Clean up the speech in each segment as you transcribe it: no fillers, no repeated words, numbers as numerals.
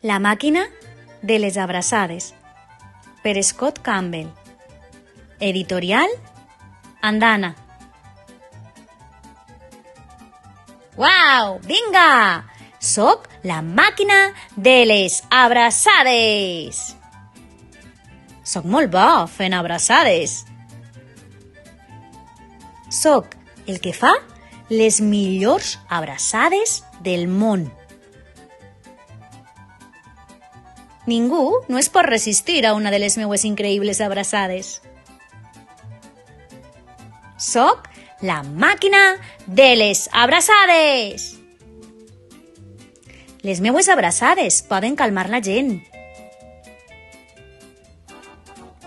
La màquina de les abraçades, per Scott Campbell. Editorial Andana. Uau, vinga! Soc la màquina de les abraçades. Soc molt bo fent abraçades. Soc el que fa les millors abraçades del món. Ningú no es pot resistir a una de les meues increïbles abraçades. Soc la màquina de les abraçades. Les meues abraçades poden calmar la gent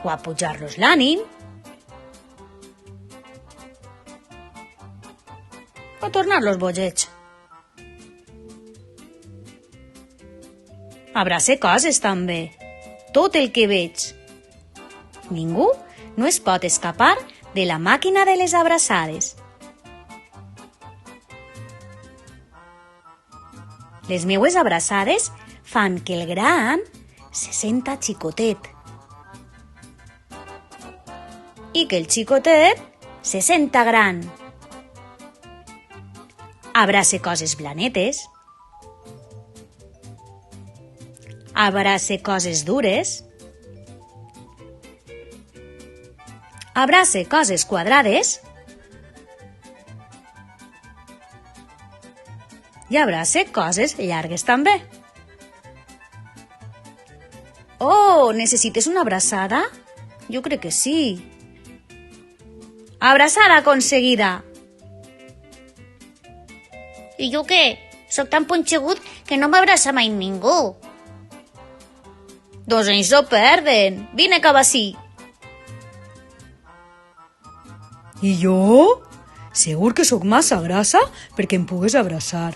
o apujar-los l'ànim o tornar-los bogets. Abrace coses també, tot el que veig. Ningú no es pot escapar de la màquina de les abraçades. Les meues abraçades fan que el gran se senta xicotet i que el xicotet se senta gran. Abrace coses blanetes, abrace coses dures, abrace coses quadrades i abrace coses llargues també. Oh, necessites una abraçada? Jo crec que sí. Abraçada aconseguida. I jo què? Soc tan punxegut que no m'abraça mai ningú. Doncs ells ho perden. Vine cap ací. I jo? Segur que sóc massa grassa perquè em pugues abraçar.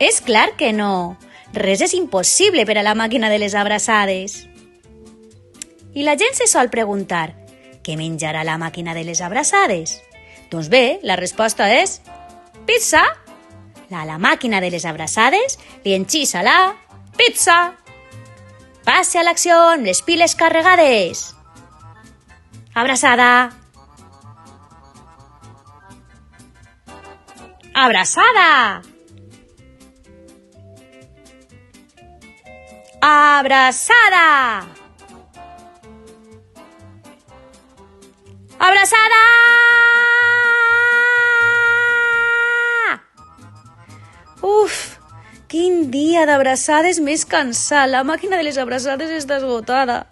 És clar que no. Res és impossible per a la màquina de les abraçades. I la gent se sol preguntar, què menjarà la màquina de les abraçades? Doncs bé, la resposta és pizza. A la màquina de les abraçades li enxissa la pizza. Passe a l'acció amb les piles carregades. Abraçada. Abraçada. Abraçada. Abraçada. Uf, quin dia d'abraçades més cansat. La màquina de les abraçades està esgotada.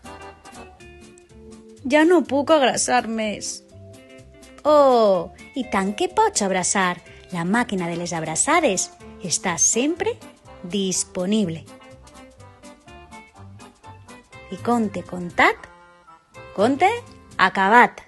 Ja no puc abraçar més. Oh, i tant que pots abraçar. La màquina de les abraçades està sempre disponible. I conte contat, conte acabat.